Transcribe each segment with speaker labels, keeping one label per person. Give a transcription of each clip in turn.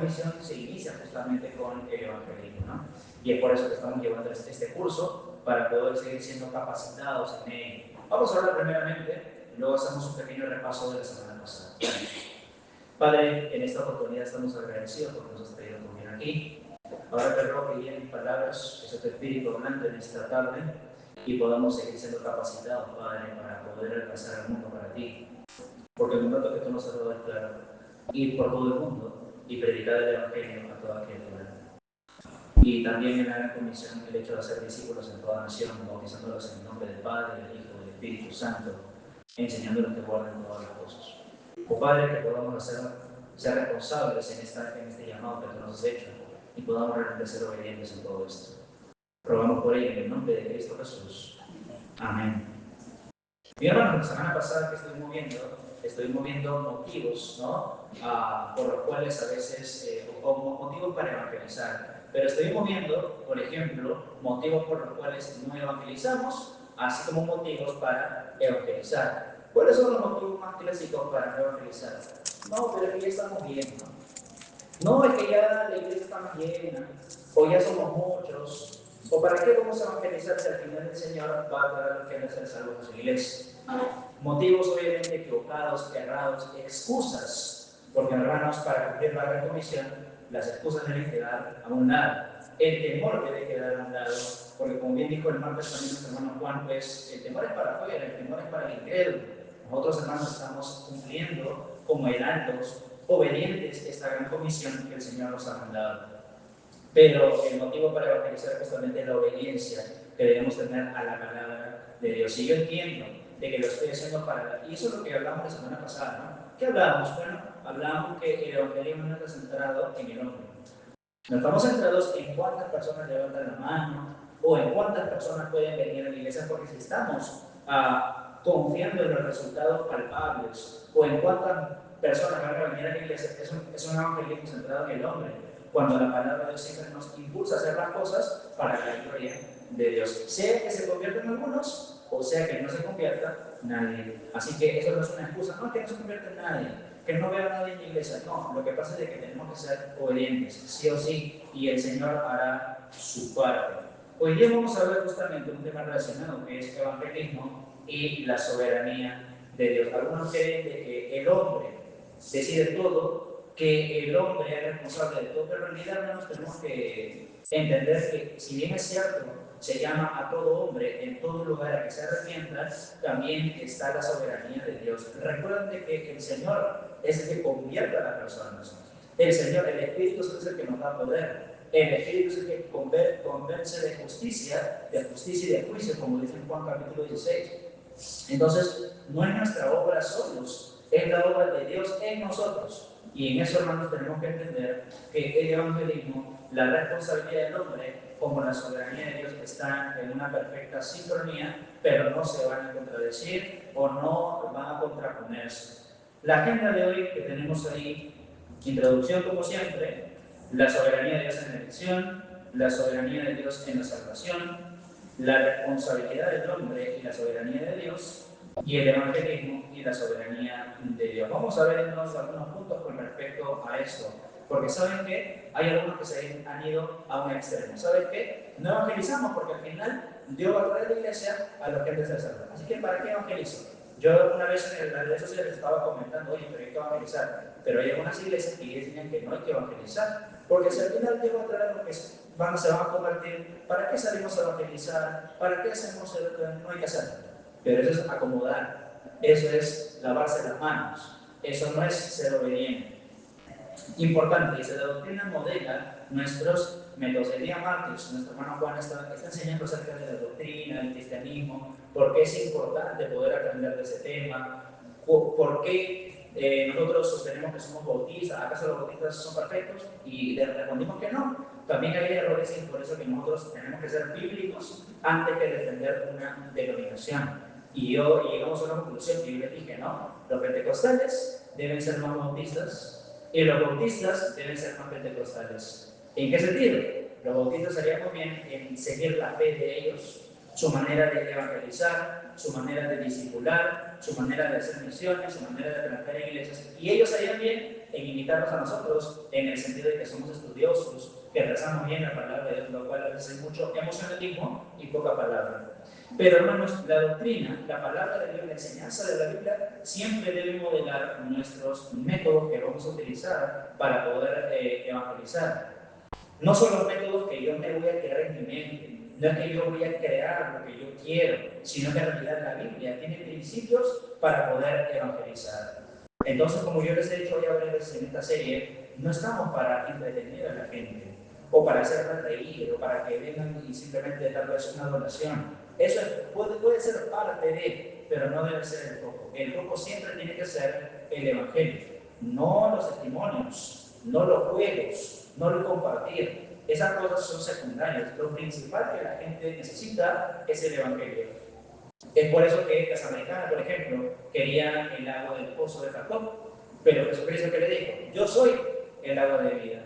Speaker 1: comisión se inicia justamente con el evangelismo, ¿no? Y es por eso que estamos llevando este curso, para poder seguir siendo capacitados en ello. Vamos a hablar primeramente, y luego hacemos un pequeño repaso de la semana pasada. Padre, en esta oportunidad estamos agradecidos porque nos has traído también aquí. Ahora te ruego que llenen palabras, que sea tu espíritu hablando en esta tarde y podamos seguir siendo capacitados, Padre, para poder alcanzar el mundo para ti. Porque el mandato que tú nos has dado es claro: ir por todo el mundo y predicar el evangelio a toda criatura. Y también en la gran comisión el hecho de hacer discípulos en toda nación, bautizándolos en el nombre del Padre, del Hijo y del Espíritu Santo, enseñándolos que guarden todas las cosas. Oh Padre, que podamos ser responsables en este llamado que tú nos has hecho y podamos realmente ser obedientes en todo esto. Rogamos por ello en el nombre de Cristo Jesús. Amén. Mi hermano, la semana pasada que estuvimos viendo motivos, ¿no? Por los cuales a veces, o motivos para evangelizar. Pero estuvimos viendo, por ejemplo, motivos por los cuales no evangelizamos, así como motivos para evangelizar. ¿Cuáles son los motivos más clásicos para no evangelizar? No, pero es que ya estamos bien, ¿no? No, es que ya la iglesia está más llena, o ya somos muchos, o para qué vamos a evangelizar si al final el Señor va a traer a los que han de ser salvos a su iglesia. Motivos obviamente equivocados, errados, excusas, porque hermanos, para cumplir la gran comisión, las excusas deben quedar a un lado, el temor debe quedar a un lado, porque como bien dijo el martes también nuestro hermano Juan, pues el temor es para afuera, el temor es para el incrédulo. Nosotros hermanos estamos cumpliendo como heraldos, obedientes a esta gran comisión que el Señor nos ha mandado. Pero el motivo para evangelizar es justamente la obediencia que debemos tener a la palabra de Dios. Y yo entiendo de que lo estoy haciendo para... Y eso es lo que hablamos la semana pasada, ¿no? ¿Qué hablábamos? Bueno, hablábamos que el evangelismo no está centrado en el hombre. No estamos centrados en cuántas personas levantan la mano o en cuántas personas pueden venir a la iglesia, porque si estamos confiando en los resultados palpables o en cuántas personas van a venir a la iglesia, es un evangelismo centrado en el hombre, cuando la palabra de Dios siempre nos impulsa a hacer las cosas para la gloria de Dios, sea que se conviertan algunos o sea que no se convierta nadie. Así que eso no es una excusa, no es que no se convierta nadie, que no vea a nadie en la iglesia. No, lo que pasa es que tenemos que ser obedientes, sí o sí, y el Señor hará su parte. Hoy día vamos a ver justamente un tema relacionado que es evangelismo y la soberanía de Dios. Algunos creen de que el hombre decide todo, que el hombre es responsable de todo, pero en realidad, hermanos, tenemos que entender que, si bien es cierto, se llama a todo hombre en todo lugar a que se arrepienta, también está la soberanía de Dios. Recuerden que el Señor es el que convierte a las personas. El Señor, el Espíritu es el que nos da poder. El Espíritu es el que convence de justicia y de juicio, como dice en Juan capítulo 16. Entonces, no es nuestra obra solos, es la obra de Dios en nosotros. Y en eso, hermanos, tenemos que entender que el evangelismo, la responsabilidad del hombre, como la soberanía de Dios, están en una perfecta sincronía, pero no se van a contradecir o no van a contraponerse. La agenda de hoy que tenemos ahí, introducción como siempre, la soberanía de Dios en la elección, la soberanía de Dios en la salvación, la responsabilidad del hombre y la soberanía de Dios, y el evangelismo y la soberanía de Dios. Vamos a ver entonces algunos puntos con respecto a esto, porque saben que hay algunos que se han ido a un extremo. ¿Saben qué? No evangelizamos porque al final Dios va a traer a la iglesia a los que han de ser salvos. Así que ¿para qué evangelizo? Yo una vez en las redes sociales estaba comentando, oye, pero hay que evangelizar. Pero hay algunas iglesias que dicen que no hay que evangelizar, porque si al final Dios va a traer lo que se van a convertir, ¿para qué salimos a evangelizar? ¿Para qué hacemos lo que no hay que hacer? Pero eso es acomodar, eso es lavarse las manos, eso no es ser obediente. Importante, dice, la doctrina modela nuestros métodos. El día martes, nuestro hermano Juan está enseñando acerca de la doctrina, del cristianismo, por qué es importante poder aprender de ese tema, por qué nosotros sostenemos que somos bautistas, ¿acaso los bautistas son perfectos? Y le respondimos que no. También hay errores y por eso que nosotros tenemos que ser bíblicos antes que defender una denominación. Y llegamos a una conclusión que yo les dije, ¿no? Los pentecostales deben ser más bautistas y los bautistas deben ser más pentecostales. ¿En qué sentido? Los bautistas harían muy bien en seguir la fe de ellos, su manera de evangelizar, su manera de discipular, su manera de hacer misiones, su manera de plantar iglesias. Y ellos harían bien en imitarnos a nosotros, en el sentido de que somos estudiosos, que rezamos bien la palabra de Dios, lo cual a veces hay mucho emocionalismo y poca palabra. Pero hermanos, la doctrina, la palabra de Dios, la enseñanza de la Biblia, siempre debe modelar nuestros métodos que vamos a utilizar para poder evangelizar. No son los métodos que yo me voy a crear en mi mente, no es que yo voy a crear lo que yo quiero, sino que en realidad la Biblia tiene principios para poder evangelizar. Entonces, como yo les he dicho ya varias veces en esta serie, no estamos para entretener a la gente, o para hacerla reír, o para que vengan y simplemente tal vez una donación. Eso puede ser parte de, pero no debe ser el foco. El foco siempre tiene que ser el Evangelio, no los testimonios, no los juegos, no el compartir. Esas cosas son secundarias. Lo principal que la gente necesita es el Evangelio. Es por eso que la samaritana, por ejemplo, quería el agua del pozo de Jacob, pero Jesucristo, ¿qué le dijo? Yo soy el agua de vida,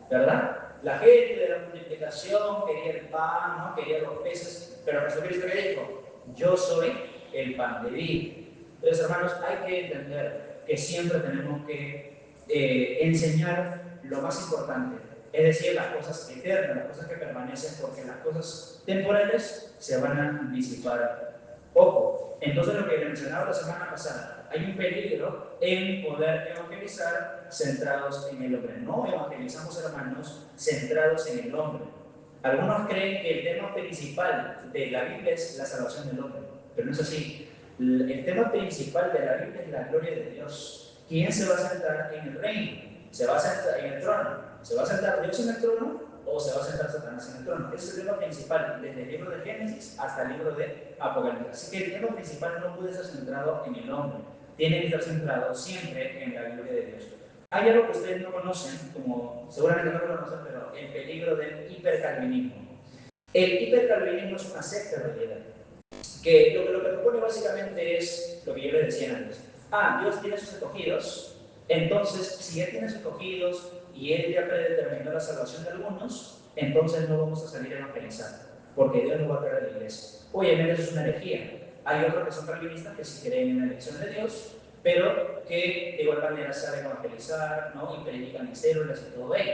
Speaker 1: ¿verdad? La gente de la multiplicación quería el pan, ¿no? Quería los peces, pero Jesucristo, ¿qué dijo? Yo soy el pan de vida. Entonces, hermanos, hay que entender que siempre tenemos que enseñar lo más importante, es decir, las cosas eternas, las cosas que permanecen, porque las cosas temporales se van a disipar. Ojo, entonces lo que mencionaba la semana pasada, hay un peligro en poder evangelizar centrados en el hombre. No evangelizamos, hermanos, centrados en el hombre. Algunos creen que el tema principal de la Biblia es la salvación del hombre, pero no es así. El tema principal de la Biblia es la gloria de Dios. ¿Quién se va a sentar en el reino? ¿Se va a sentar en el trono? ¿Se va a sentar Dios en el trono o se va a sentar Satanás en el trono? Ese es el tema principal, desde el libro de Génesis hasta el libro de Apocalipsis. Así que el tema principal no puede ser centrado en el hombre, tiene que estar centrado siempre en la gloria de Dios. Hay algo que ustedes no conocen, como seguramente no lo conocen, pero el peligro del hipercalvinismo. El hipercalvinismo es una secta en realidad, que lo que propone básicamente es lo que yo les decía antes. Dios tiene sus escogidos, entonces si Él tiene sus escogidos y Él ya predeterminó la salvación de algunos, entonces no vamos a salir a evangelizar, porque Dios no va a traer a la iglesia. Obviamente eso es una herejía. Hay otros que son calvinistas que sí creen en la elección de Dios, pero que de igual manera saben evangelizar, ¿no? Y predican en células y todo ello.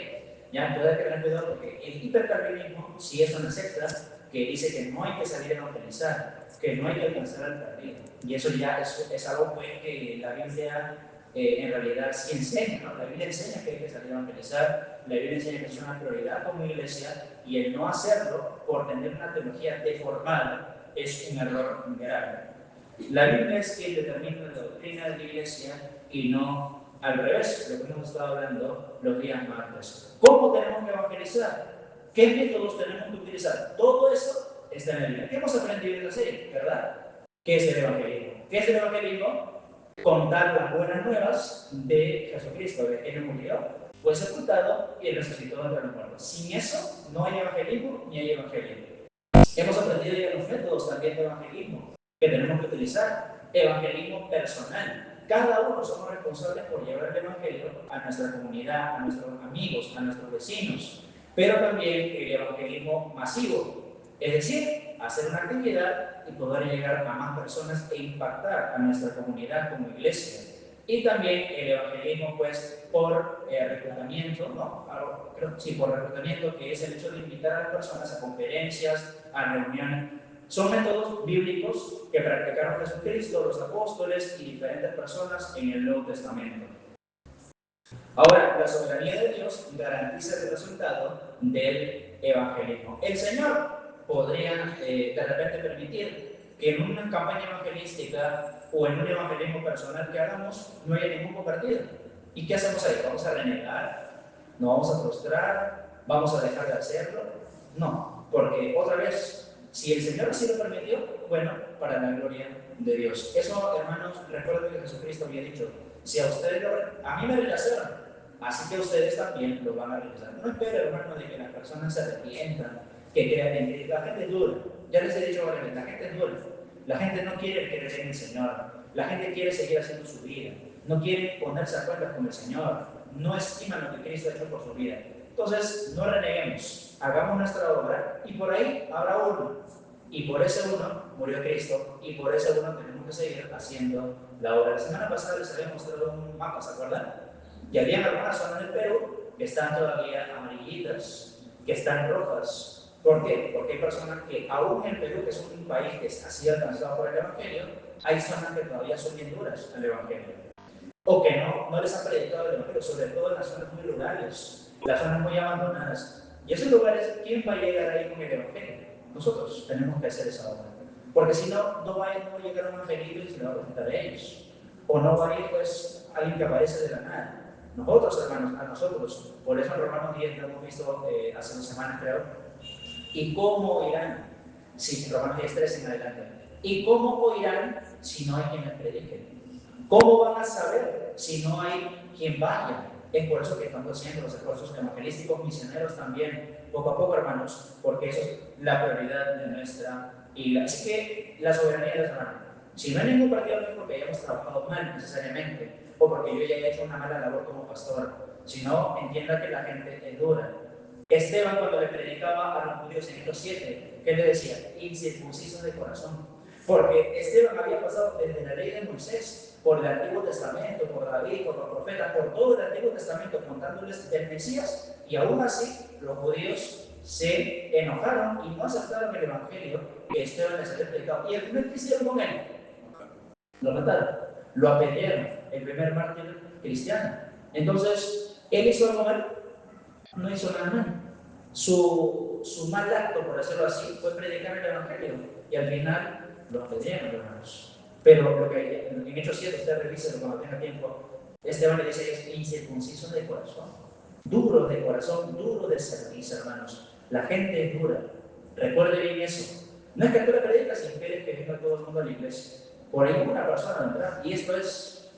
Speaker 1: Ya, entonces hay que tener cuidado porque el hipercalvinismo sí es una secta que dice que no hay que salir a evangelizar, que no hay que alcanzar al perdido. Y eso ya es algo pues, que la Biblia en realidad sí enseña, ¿no? La Biblia enseña que hay que salir a evangelizar, la Biblia enseña que es una prioridad como iglesia, y el no hacerlo por tener una teología deformada es un error grave. La Biblia es quien determina la doctrina de la iglesia y no al revés, lo que hemos estado hablando los días martes. ¿Cómo tenemos que evangelizar? ¿Qué métodos tenemos que utilizar? Todo eso está en la Biblia. ¿Qué hemos aprendido en la serie, verdad? ¿Qué es el evangelismo? ¿Qué es el evangelismo? Contar las buenas nuevas de Jesucristo, de que Él murió, fue sepultado y resucitó entre los muertos. Sin eso no hay evangelismo ni hay evangelismo. Hemos aprendido ya los métodos también de evangelismo que tenemos que utilizar. Evangelismo personal. Cada uno somos responsables por llevar el evangelio a nuestra comunidad, a nuestros amigos, a nuestros vecinos. Pero también el evangelismo masivo, es decir, hacer una actividad y poder llegar a más personas e impactar a nuestra comunidad como iglesia. Y también el evangelismo, pues, por reclutamiento, ¿no? Sí, por reclutamiento, que es el hecho de invitar a las personas a conferencias, a reuniones. Son métodos bíblicos que practicaron Jesucristo, los apóstoles y diferentes personas en el Nuevo Testamento. Ahora, la soberanía de Dios garantiza el resultado del evangelismo. El Señor podría de repente permitir que en una campaña evangelística o en un evangelismo personal que hagamos no haya ningún convertido. ¿Y qué hacemos ahí? ¿Vamos a renegar? ¿No vamos a frustrar? ¿Vamos a dejar de hacerlo? No, porque otra vez, si el Señor así lo permitió, bueno, para la gloria de Dios. Eso, hermanos, recuerden que Jesucristo había dicho, si a ustedes a mí me rechazaron, así que ustedes también lo van a rechazar. No espero, hermano, de que las personas se arrepientan, que crean en que la gente es dura. Ya les he dicho varias veces, la gente es dura. La gente no quiere creer en el Señor. La gente quiere seguir haciendo su vida. No quiere ponerse a cuentas con el Señor. No estiman lo que Cristo ha hecho por su vida. Entonces, no reneguemos. Hagamos nuestra obra y por ahí habrá uno. Y por ese uno murió Cristo, y por ese uno tenemos que seguir haciendo la obra. La semana pasada les había mostrado un mapa, ¿se acuerdan? Y había algunas zonas del Perú que están todavía amarillitas, que están rojas. ¿Por qué? Porque hay personas que, aún en Perú, que es un país que ha sido alcanzado por el Evangelio, hay zonas que todavía son bien duras al Evangelio. O que no les han predicado el Evangelio, sobre todo en las zonas muy rurales, las zonas muy abandonadas. Y esos lugares, ¿quién va a llegar ahí con el Evangelio? Nosotros tenemos que hacer esa obra. Porque si no, no va a llegar un angelito y se lo va a presentar a ellos. O no va a ir, pues, alguien que aparece de la nada. Nosotros, hermanos, a nosotros. Por eso en Romanos 10 lo hemos visto hace 2 semanas, creo. ¿Y cómo irán? Sí, en Romanos 10, 3 en adelante. ¿Y cómo oirán si no hay quien les predique? ¿Cómo van a saber si no hay quien vaya? Es por eso que estamos haciendo los esfuerzos evangelísticos, misioneros también, poco a poco, hermanos, porque eso es la prioridad de nuestra iglesia. Así que la soberanía de los hermanos. Si no hay ningún partido, no es porque hayamos trabajado mal necesariamente, o porque yo ya he hecho una mala labor como pastor, sino entienda que la gente es dura. Esteban, cuando le predicaba a los judíos en Hechos 7, ¿qué le decía? Incircuncisos de corazón. Porque Esteban había pasado desde la ley de Moisés, por el Antiguo Testamento, por David, por los profetas, por todo el Antiguo Testamento, contándoles del Mesías, y aún así los judíos se enojaron y no aceptaron el Evangelio que Esteban les había predicado. ¿Y al final qué hicieron con él? Lo mataron, lo apedrearon, el primer mártir cristiano. Entonces, ¿él hizo algo mal? No hizo nada mal. Su mal acto, por decirlo así, fue predicar el Evangelio, y al final lo apedrearon, hermanos. Pero lo que en Hechos 7, usted revise cuando tenga tiempo, Esteban le dice es incircunciso de corazón, duro de corazón, duro de servicio, hermanos. La gente es dura. Recuerde bien eso. No es que tú le predicas y quieres que venga todo el mundo a la iglesia. Por ahí una persona vendrá, y esto es.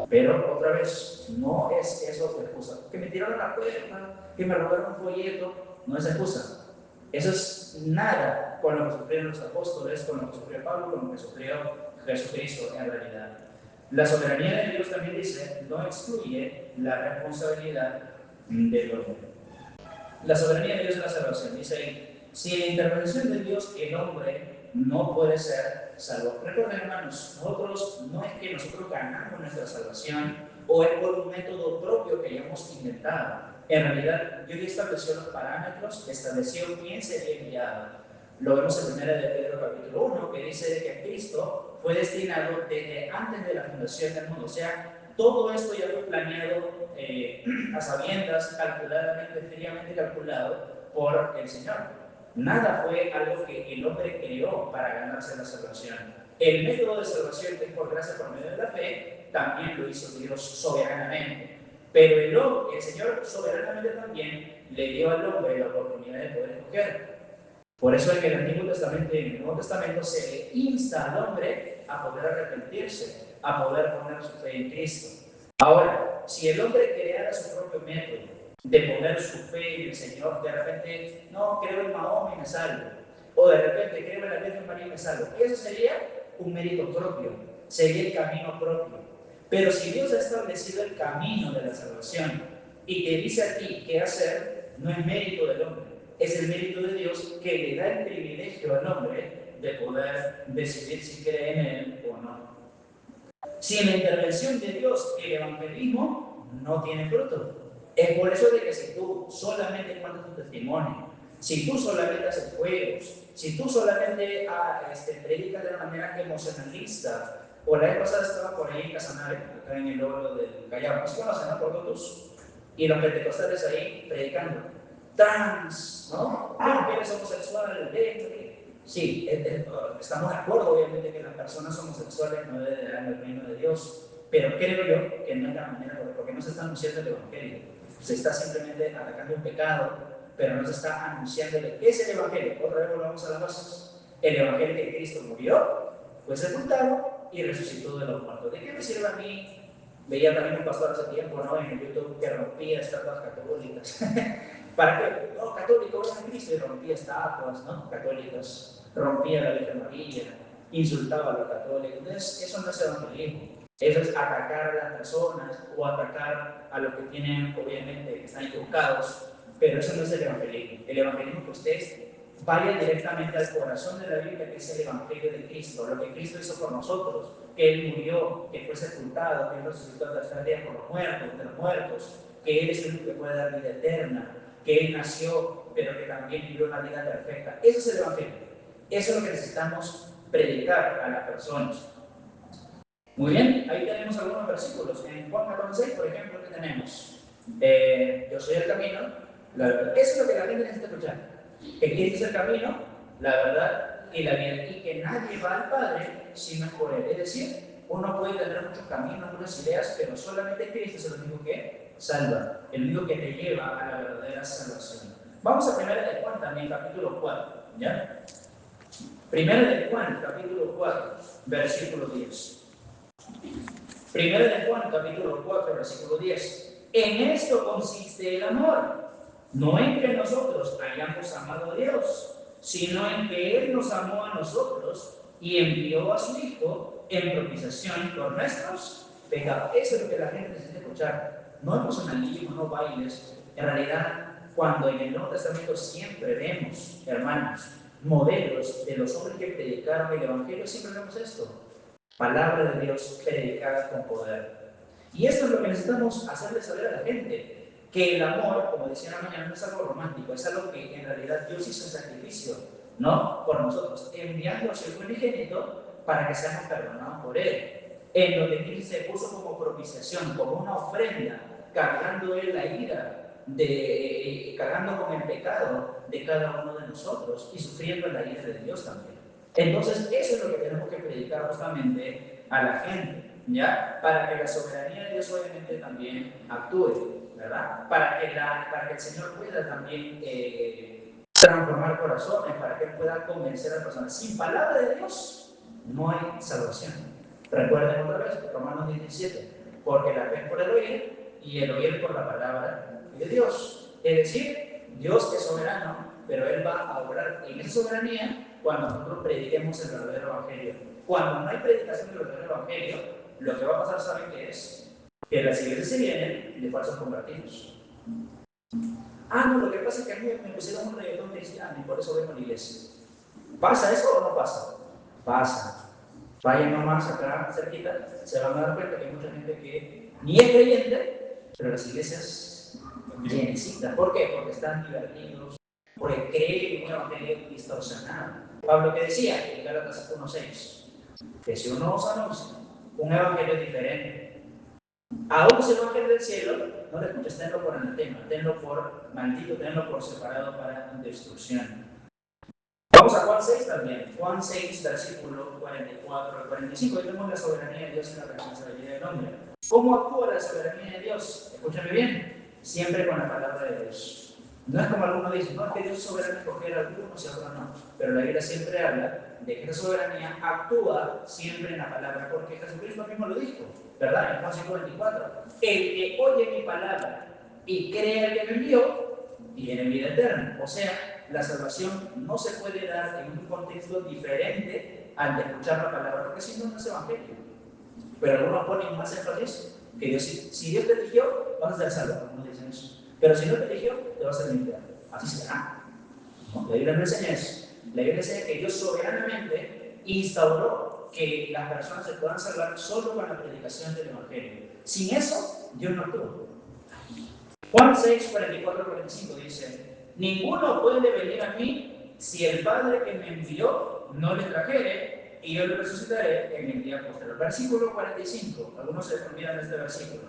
Speaker 1: Pero otra vez, no es eso excusa. Que me tiraron la puerta, que me robaron un folleto, no es excusa. Eso es nada con lo que sufrieron los apóstoles, con lo que sufrió Pablo, con lo que sufrió Jesucristo en realidad. La soberanía de Dios también dice, no excluye la responsabilidad del hombre. La soberanía de Dios es la salvación. Dice ahí, sin la intervención de Dios, el hombre no puede ser salvo. Recuerden, hermanos, no es que nosotros ganamos nuestra salvación o es por un método propio que hayamos inventado. En realidad, Dios estableció los parámetros, estableció quién sería enviado. Lo vemos en 1 de Pedro capítulo 1, que dice que Cristo fue destinado desde antes de la fundación del mundo. O sea, todo esto ya fue planeado a sabiendas, calculadamente, fríamente calculado por el Señor. Nada fue algo que el hombre creó para ganarse la salvación. El método de salvación, que es por gracia por medio de la fe, también lo hizo Dios soberanamente. Pero el Señor soberanamente también le dio al hombre la oportunidad de poder escoger. Por eso en el Antiguo Testamento y en el Nuevo Testamento se le insta al hombre a poder arrepentirse, a poder poner su fe en Cristo. Ahora, si el hombre creara su propio método de poner su fe en el Señor, de repente, no, creo en Mahoma y me salvo, o de repente creo en la Virgen María y me salvo, eso sería un mérito propio, sería el camino propio. Pero si Dios ha establecido el camino de la salvación y te dice a ti qué hacer, no es mérito del hombre, es el mérito de Dios que le da el privilegio al hombre de poder decidir si cree en él o no. Sin la intervención de Dios, el evangelismo no tiene fruto. Es por eso de que si tú solamente cuentas tu testimonio, si tú solamente haces juegos, si tú solamente predicas de una manera emocionalista, o la vez pasada estaba por ahí en Casanare, acá en el logro del Callao, ¿no se conocen, no? Por todos. Y los pentecostales ahí predicando. Trans, ¿no? No, que eres homosexual, sí, estamos de acuerdo, obviamente, que las personas homosexuales no heredarán el reino de Dios, pero creo yo que no es la manera, porque no se está anunciando el Evangelio, se está simplemente atacando un pecado, pero no se está anunciando qué es el Evangelio. Otra vez volvamos a las bases. El Evangelio que Cristo murió, fue sepultado y resucitó de los muertos. ¿De qué me sirve a mí? Veía también un pastor hace tiempo, ¿no? En el YouTube, que rompía estatuas católicas. ¿Para qué? No, católico, ven a Cristo, y rompía estatuas, ¿no? Católicas, rompía la Virgen María, insultaba a los católicos. Entonces, eso no es evangelismo. Eso es atacar a las personas o atacar a los que tienen, obviamente, que están equivocados, pero eso no es el evangelismo. El evangelismo que usted vaya directamente al corazón de la Biblia, que es el Evangelio de Cristo, lo que Cristo hizo por nosotros, que Él murió, que fue sepultado, que Él resucitó al tercer día por de los muertos, que Él es el único que puede dar vida eterna, que Él nació, pero que también vivió una vida perfecta. Eso es el Evangelio. Eso es lo que necesitamos predicar a las personas. Muy bien, ahí tenemos algunos versículos. En Juan 14:6, por ejemplo, ¿qué tenemos? Yo soy el camino, la verdad. Eso es lo que la gente necesita escuchar. Que Cristo es el camino, la verdad y la vida. Y que nadie va al Padre si no es por Él. Es decir, uno puede tener muchos caminos, muchas ideas, pero solamente Cristo es el único que salva, el único que te lleva a la verdadera salvación. Vamos a 1 de Juan también, capítulo 4, ¿ya? 1 de Juan, capítulo 4, versículo 10. 1 de Juan, capítulo 4, versículo 10. En esto consiste el amor, no en que nosotros hayamos amado a Dios, sino en que Él nos amó a nosotros y envió a su Hijo en propiciación por nuestros pecados. Eso es lo que la gente necesita escuchar. No emocionalismo, no bailes. En realidad, cuando en el Nuevo Testamento siempre vemos, hermanos, modelos de los hombres que predicaron el Evangelio, siempre vemos esto. Palabra de Dios predicada con poder. Y esto es lo que necesitamos hacerle saber a la gente, que el amor, como decía la mañana, no es algo romántico, es algo que en realidad Dios hizo en sacrificio, ¿no? Por nosotros, enviando a su Hijo unigénito para que seamos perdonados por Él. En donde Cristo se puso como propiciación, como una ofrenda, cargando Él la ira, cargando con el pecado de cada uno de nosotros y sufriendo la ira de Dios también. Entonces, eso es lo que tenemos que predicar justamente a la gente, ¿ya? Para que la soberanía de Dios obviamente también actúe, ¿verdad? Para que el Señor pueda también transformar corazones, para que Él pueda convencer a las personas. Sin palabra de Dios no hay salvación. Recuerden otra vez, Romanos 17, porque la fe es por el oír y el oír por la palabra de Dios. Es decir, Dios es soberano, pero Él va a obrar en esa soberanía cuando nosotros prediquemos el verdadero evangelio. Cuando no hay predicación del verdadero evangelio, lo que va a pasar, ¿saben qué es? Que las iglesias se vienen de falsos convertidos. No, lo que pasa es que a mí me pusieron un reggaetón cristiano y por eso vengo a la iglesia. ¿Pasa eso o no pasa? Pasa. Vayan nomás acá cerquita, se van a dar cuenta que hay mucha gente que ni es creyente, pero las iglesias llenecitas. ¿Por qué? Porque están divertidos, porque creen en un evangelio distorsionado. Pablo que decía en Gálatas 1:6, que si uno os anuncia un evangelio diferente, aún si el evangelio del cielo, no le escuches, tenlo por anatema, tenlo por maldito, tenlo por separado para destrucción. Vamos a Juan 6 también, Juan 6, versículo 44 al 45, ahí vemos la soberanía de Dios en la responsabilidad del hombre. ¿Cómo actúa la soberanía de Dios? Escúchame bien, siempre con la palabra de Dios. No es como algunos dicen, no, es que Dios es soberano escoger a algunos y a otros no. Pero la Biblia siempre habla de que esa soberanía actúa siempre en la palabra, porque Jesucristo mismo lo dijo, ¿verdad? En Juan 5:24. El que oye mi palabra y cree al que me envió, tiene vida eterna. O sea, la salvación no se puede dar en un contexto diferente al de escuchar la palabra, porque si no, no es evangelio. Pero algunos ponen más énfasis que Dios, si Dios te eligió, vas a ser salvo, algunos dicen eso. Pero si no te eligió, te vas a limpiar. Así será. ¿No? La Biblia no enseña eso. La Biblia enseña que Dios soberanamente instauró que las personas se puedan salvar solo con la predicación del Evangelio. Sin eso, Dios no actuó. Juan 6, 44, 45 dice: ninguno puede venir a mí si el Padre que me envió no le trajere, y yo le resucitaré en el día posterior. Versículo 45, algunos se olvidan de este versículo.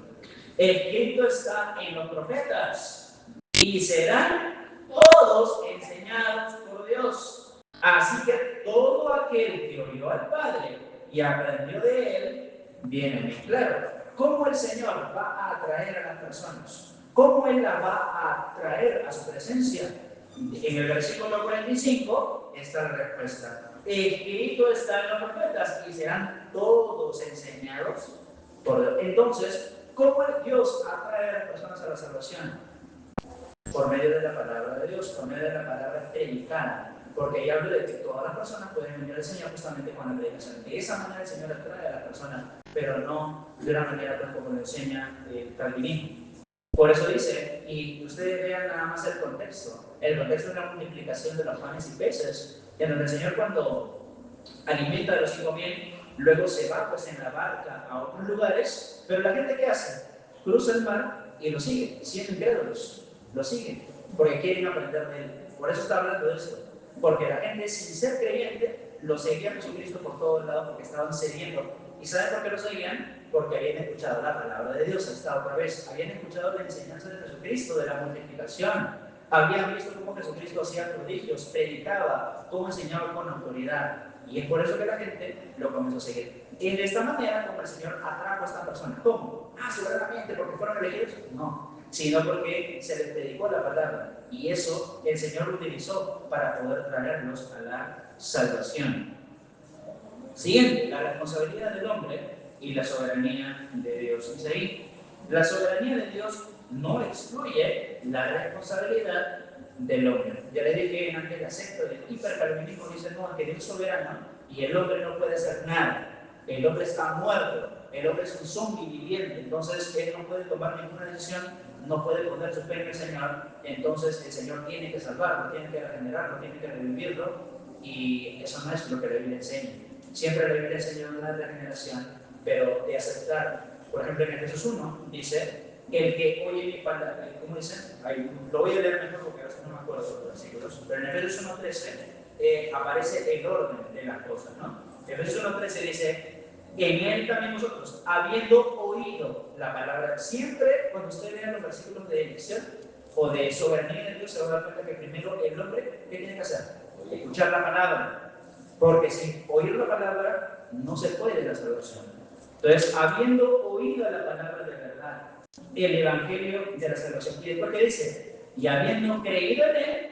Speaker 1: Escrito está en los profetas, y serán todos enseñados por Dios. Así que todo aquel que oyó al Padre y aprendió de él, viene muy claro. ¿Cómo el Señor va a atraer a las personas? ¿Cómo Él las va a traer a su presencia? En el versículo 45 está la respuesta. Escrito está en los profetas y serán todos enseñados por Dios. Entonces, ¿cómo Dios atrae a las personas a la salvación? Por medio de la palabra de Dios, por medio de la palabra predicada. Porque ya hablo de que todas las personas pueden venir al Señor justamente con la predicación. De esa manera el Señor atrae a las personas, pero no de una manera como lo enseña el calvinismo. Por eso dice y ustedes vean nada más el contexto de la multiplicación de los panes y peces, en donde el Señor cuando alimenta a los 5.000, luego se va pues en la barca a otros lugares, pero la gente ¿qué hace? Cruza el mar y lo sigue, siendo incrédulos, lo siguen, porque quieren aprender de él. Por eso está hablando de esto, porque la gente sin ser creyente lo seguía a Jesucristo por todos lados porque estaban sedientos. ¿Y saben por qué lo seguían? Porque habían escuchado la palabra de Dios, esta otra vez, habían escuchado la enseñanza de Jesucristo, de la multiplicación, habían visto cómo Jesucristo hacía prodigios, predicaba, cómo enseñaba con autoridad. Y es por eso que la gente lo comenzó a seguir. Y de esta manera, como el Señor atrajo a esta persona. ¿Cómo? Seguramente porque fueron elegidos. No, sino porque se les predicó la palabra. Y eso el Señor lo utilizó para poder traerlos a la salvación. Siguiente, la responsabilidad del hombre y la soberanía de Dios. Dice ahí, la soberanía de Dios no excluye la responsabilidad del hombre. Ya les dije antes, la secta del hipercalvinismo dice, no, que Dios es soberano y el hombre no puede hacer nada. El hombre está muerto, el hombre es un zombie viviente, entonces él no puede tomar ninguna decisión, no puede poner su fe en el Señor, entonces el Señor tiene que salvarlo, tiene que regenerarlo, tiene que revivirlo, y eso no es lo que la Biblia enseña. Siempre la Biblia enseña una regeneración, pero de aceptar. Por ejemplo, en Efesios 1 dice, el que oye mi palabra, ¿cómo dice? Lo voy a leer mejor porque a veces no me acuerdo de los versículos, pero en Efesios 1:13 aparece el orden de las cosas, ¿no? Efesios 1:13 dice, en él también nosotros, habiendo oído la palabra, siempre cuando usted vea los versículos de elección o de soberanía de Dios, se va a dar cuenta que primero el hombre, ¿qué tiene que hacer? Escuchar la palabra. Porque sin oír la palabra no se puede la salvación. Entonces, habiendo oído la palabra de verdad, el evangelio de la salvación. Y después que dice, y habiendo creído en él,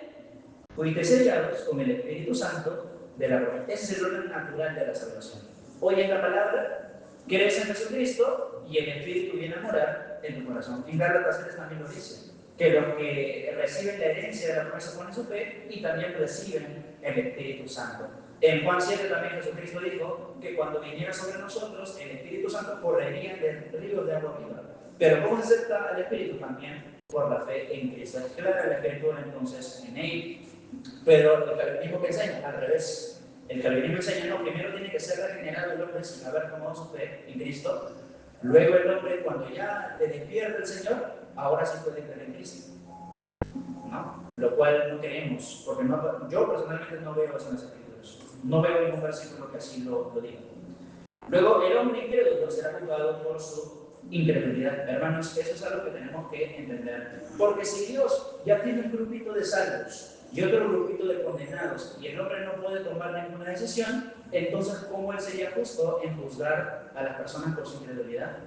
Speaker 1: fuiste sellados con el Espíritu Santo de la promesa. Ese es el orden natural de la salvación. Oyes la palabra, crees en Jesucristo y el Espíritu viene a morar en tu corazón. En Gálatas 3 también lo dice, que los que reciben la herencia de la promesa ponen su fe y también reciben el Espíritu Santo. En Juan 7 también Jesucristo dijo que cuando viniera sobre nosotros el Espíritu Santo correría del río de agua viva. Pero ¿cómo se acepta al Espíritu? También por la fe en Cristo. Es clara la Escritura entonces en él. Pero el calvinismo que enseña, al revés. El calvinismo enseña, no, primero tiene que ser regenerado el hombre sin haber tomado su fe en Cristo. Luego el hombre, cuando ya te despierta el Señor, ahora sí puede creer en Cristo. ¿No? Lo cual no queremos, porque no, yo personalmente no veo eso en las Escrituras. No veo ningún versículo que así lo diga. Luego, el hombre incrédulo será juzgado por su incredulidad. Hermanos, eso es algo que tenemos que entender. Porque si Dios ya tiene un grupito de salvos y otro grupito de condenados y el hombre no puede tomar ninguna decisión, entonces, ¿cómo él sería justo en juzgar a las personas por su incredulidad?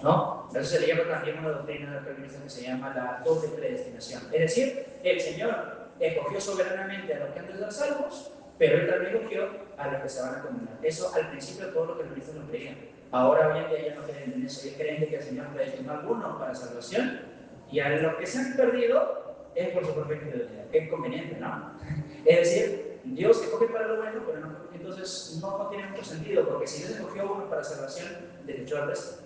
Speaker 1: ¿No? Eso se le llama también una doctrina de los calvinistas que se llama la doble predestinación. Es decir, el Señor escogió soberanamente a los que han de ser salvos, pero Él también escogió a los que se van a condenar. Eso al principio todos los calvinistas lo creían. Ahora hoy en día ya no creen en eso. Ellos creen que el Señor predestinó a algunos para salvación y a los que se han perdido es por su propia incredulidad. Es conveniente, ¿no? Es decir, Dios escoge para lo bueno, pero no, entonces no tiene mucho sentido, porque si Dios escogió a uno para salvación, desechó al resto.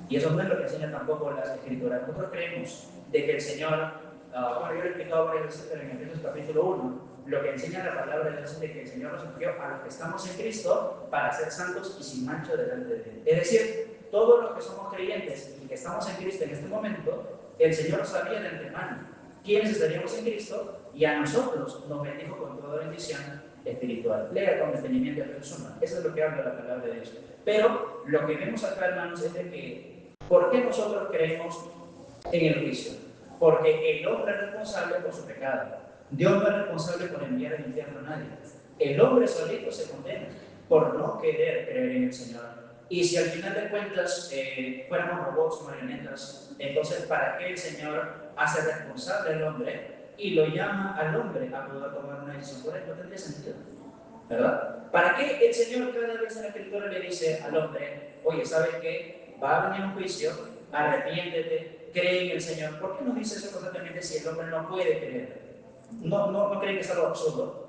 Speaker 1: Y eso no es lo que enseñan tampoco las Escrituras. Nosotros creemos de que el Señor, bueno, yo lo he explicado varias veces en Efesios capítulo 1, lo que enseña la palabra de Dios es de que el Señor nos escogió a los que estamos en Cristo para ser santos y sin mancha delante de Él. Es decir, todos los que somos creyentes y que estamos en Cristo en este momento, el Señor sabía de antemano quiénes estaríamos en Cristo y a nosotros nos bendijo con toda bendición espiritual. Lea con detenimiento Efesios 1. Eso es lo que habla la palabra de Dios. Pero lo que vemos acá, hermanos, es de que ¿por qué nosotros creemos en el juicio? Porque el hombre es responsable por su pecado. Dios no es responsable por enviar al infierno a nadie. El hombre solito se condena por no querer creer en el Señor. Y si al final de cuentas fuéramos robots, marionetas, entonces ¿para qué el Señor hace responsable al hombre y lo llama al hombre a poder tomar una decisión correcta? No tendría sentido, ¿verdad? ¿Para qué el Señor cada vez en la Escritura le dice al hombre, oye, ¿sabes qué? Va a venir un juicio, arrepiéntete, cree en el Señor? ¿Por qué nos dice eso constantemente si el hombre no puede creer? ¿No creen que es algo absurdo?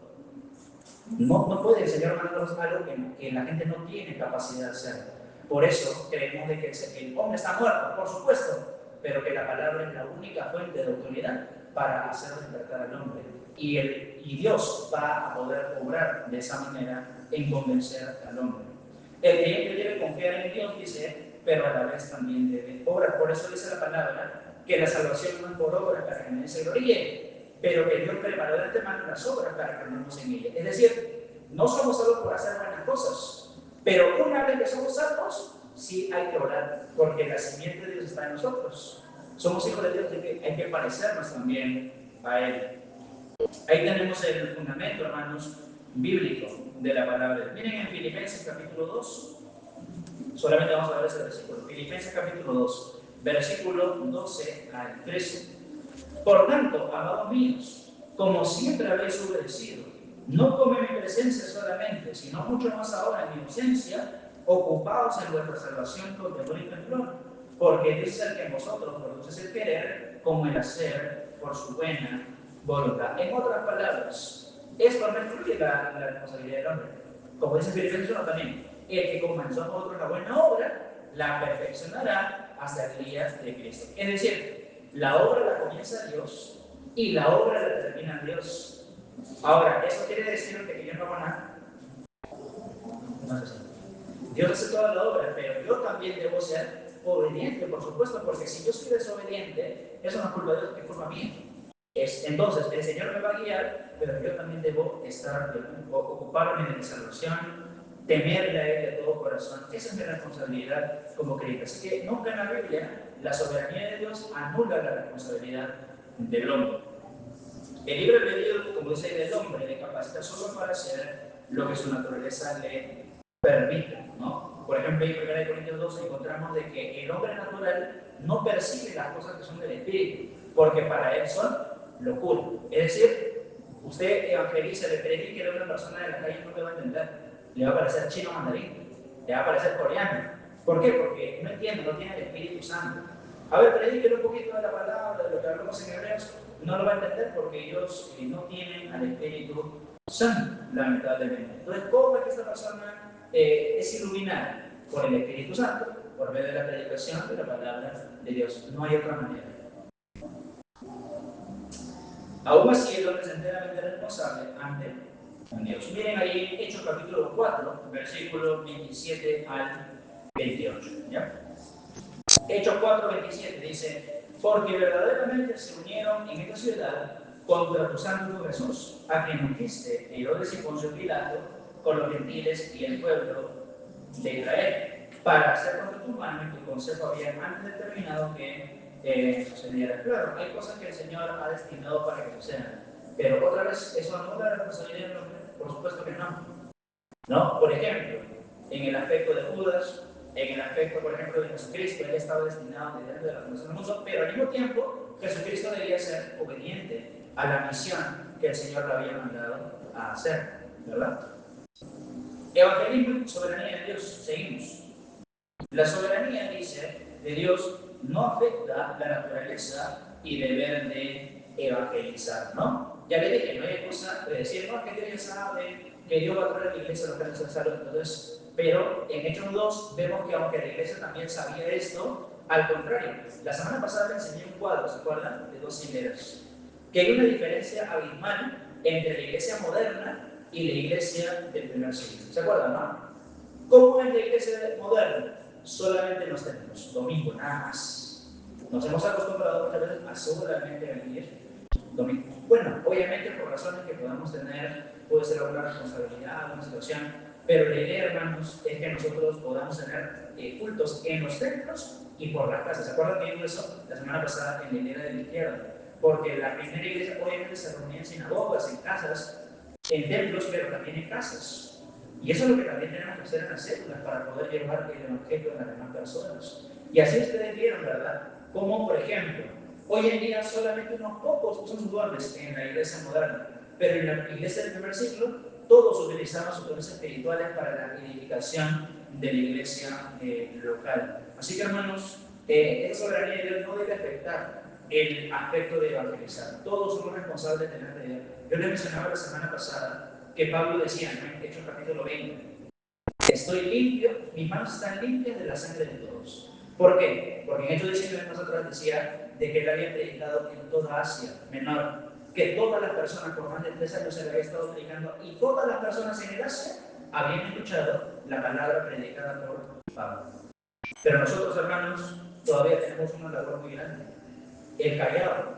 Speaker 1: No puede el Señor mandarnos algo que la gente no tiene capacidad de hacer. Por eso creemos de que el hombre está muerto, por supuesto. pero que la palabra es la única fuente de autoridad para hacer despertar al hombre. Y Dios va a poder obrar de esa manera en convencer al hombre. El creyente debe confiar en Dios, dice, pero a la vez también debe obrar. Por eso dice la palabra que la salvación no es por obras para que nadie se gloríe, pero que Dios preparó de antemano las obras para que andemos en ella. Es decir, no somos salvos por hacer buenas cosas, pero una vez que somos salvos, sí hay que orar, porque la simiente de Dios está en nosotros. Somos hijos de Dios, de que hay que parecernos también a Él. Ahí tenemos el fundamento, hermanos, bíblico de la palabra. Miren en Filipenses capítulo 2, solamente vamos a ver ese versículo. Filipenses capítulo 2, versículo 12 al 13. Por tanto, amados míos, como siempre habéis obedecido, no como en mi presencia solamente, sino mucho más ahora en mi ausencia, ocupaos en vuestra salvación con temor y temblor, porque Dios es el que en vosotros produce el querer como el hacer por su buena voluntad. En otras palabras, esto no excluye la responsabilidad del hombre. Como dice Filipenses 1 también, el que comenzó a nosotros la buena obra, la perfeccionará hasta el día de Cristo. Es decir, la obra la comienza Dios y la obra la termina Dios. Ahora, ¿eso quiere decir que yo no hago nada? No es así. Dios hace toda la obra, pero yo también debo ser obediente, por supuesto, porque si yo soy desobediente, eso no es culpa de Dios, es culpa mía. Entonces, el Señor me va a guiar, pero yo también debo ocuparme de mi salvación, temerle a Él de todo corazón. Esa es mi responsabilidad como creyente. Así que nunca en la Biblia la soberanía de Dios anula la responsabilidad del hombre. El libre albedrío, como dice, del hombre le capacita solo para hacer lo que su naturaleza le permite, ¿no? Por ejemplo, en 1 Corintios 12 encontramos de que el hombre natural no percibe las cosas que son del Espíritu, porque para él son locura. Es decir, usted evangeliza, le predique a una persona de la calle, no le va a entender. Le va a parecer chino mandarín, le va a parecer coreano. ¿Por qué? Porque no entiende, no tiene el Espíritu Santo. A ver, predíquele un poquito de la palabra, de lo que hablamos en Hebreos, no lo va a entender porque ellos no tienen al Espíritu Santo, lamentablemente. Entonces, ¿cómo es que esta persona es iluminada? Por el Espíritu Santo, por medio de la predicación de la palabra de Dios. No hay otra manera. Aún así, el hombre es enteramente responsable ante Dios. Miren ahí Hechos capítulo 4, versículos 27 al 28. ¿Ya? Hechos 4, 27 dice: porque verdaderamente se unieron en esta ciudad contra tu santo Jesús, a quien ungiste Herodes y Poncio Pilato con los gentiles y el pueblo de Israel, para hacer contra tu mano y tu consejo habían antes determinado que sucediera. Claro, hay cosas que el Señor ha destinado para que sucedan, pero otra vez, ¿eso anula la responsabilidad del hombre? Por supuesto que no. ¿No? Por ejemplo, en el aspecto de Judas, en el aspecto, por ejemplo, de Jesucristo, él estaba destinado desde de la fundación del mundo, pero al mismo tiempo Jesucristo debía ser obediente a la misión que el Señor le había mandado a hacer, ¿verdad? Evangelismo y soberanía de Dios, seguimos. La soberanía, dice, de Dios no afecta la naturaleza y deber de evangelizar, ¿no? Ya le dije, no hay cosa de decir, no, que Dios ya sabe, que Dios va a traer a la iglesia los que necesarios. Entonces, pero en Hechos 2 vemos que aunque la iglesia también sabía esto, al contrario, la semana pasada le enseñé un cuadro, ¿se acuerdan? De dos hileras. Que hay una diferencia abismal entre la iglesia moderna y la iglesia del primer siglo. ¿Se acuerdan, no? ¿Cómo es la iglesia moderna? Solamente en los templos, domingo, nada más. Nos hemos acostumbrado muchas veces a solamente venir domingo. Bueno, obviamente por razones que podamos tener, puede ser alguna responsabilidad, alguna situación, pero la idea, hermanos, es que nosotros podamos tener cultos en los templos y por las casas. ¿Se acuerdan que dijo eso la semana pasada en la hilera de la izquierda? Porque la primera iglesia obviamente se reunía en sinagogas, en casas, en templos, pero también en casas. Y eso es lo que también tenemos que hacer en las células para poder llevar el evangelio a las demás personas. Y así ustedes vieron, ¿verdad? Como, por ejemplo, hoy en día solamente unos pocos son dones en la iglesia moderna, pero en la iglesia del primer siglo todos utilizaban sus dones espirituales para la edificación de la iglesia local. Así que, hermanos, esa soberanía de Dios no debe afectar el aspecto de evangelizar. Todos somos responsables de tener de Dios. Yo les mencionaba la semana pasada que Pablo decía, ¿no? En Hechos capítulo 20, estoy limpio, mis manos están limpias de la sangre de todos. ¿Por qué? Porque en Hechos 19 nosotros decía de que él había predicado en toda Asia Menor, que todas las personas por más de 3 años se le había estado predicando y todas las personas en el Asia habían escuchado la palabra predicada por Pablo. Pero nosotros, hermanos, todavía tenemos una labor muy grande. El Callao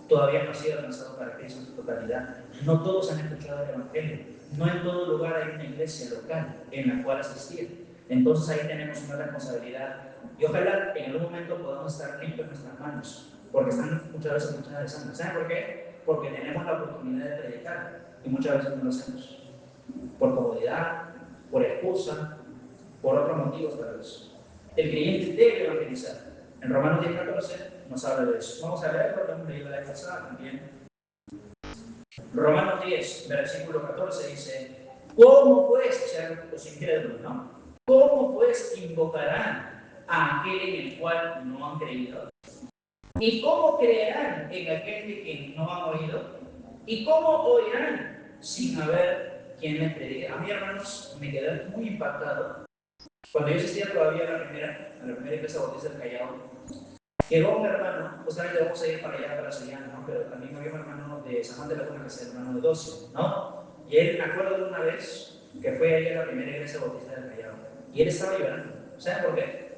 Speaker 1: todavía no ha sido alcanzado para Cristo en su totalidad. No todos han escuchado el Evangelio. No en todo lugar hay una iglesia local en la cual asistir. Entonces ahí tenemos una responsabilidad. Y ojalá en algún momento podamos estar limpios en nuestras manos, porque están muchas veces muchas de sangre. ¿Saben por qué? Porque tenemos la oportunidad de predicar y muchas veces no lo hacemos. Por comodidad, por excusa, por otros motivos tal vez. El creyente debe evangelizar. En Romanos 10:14 nos habla de eso. Vamos a leerlo, lo hemos leído la vez pasada también. Romanos 10, versículo 14 dice: ¿Cómo pues, o sea, los incrédulos, ¿no? ¿Cómo pues invocarán a aquel en el cual no han creído? ¿Y cómo creerán en aquel de quien no han oído? ¿Y cómo oirán sin haber quien les predique? A mí, hermanos, me quedé muy impactado cuando yo asistía todavía a la primera iglesia bautista del Callao. Llegó un hermano, justamente vamos a ir para allá, para Sullana, ¿no? Pero también había un hermano de San Juan de Laguna, que es el hermano de 12, ¿no? Y él, me acuerdo de una vez que fue ahí a la primera iglesia bautista del Callao, y él estaba llorando. ¿Saben por qué?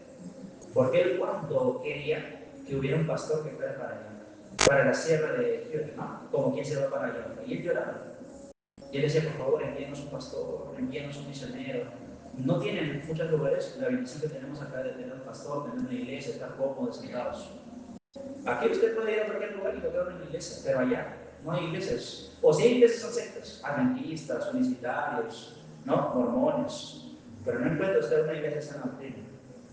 Speaker 1: Porque él cuando quería que hubiera un pastor que fuera para allá, para la sierra de Houston, ¿no? Como quien se va para allá. Y él lloraba. Y él decía, por favor, envíenos un pastor, envíenos un misionero. No tienen en muchos lugares la bendición que tenemos acá de tener un pastor, tener una iglesia, estar cómodos, sentados. Aquí usted puede ir a cualquier lugar y encontrar una iglesia, pero allá no hay iglesias. O si hay iglesias son sectas, adventistas, unicitarios, ¿no? Mormones. Pero no encuentra usted una iglesia sana doctrina.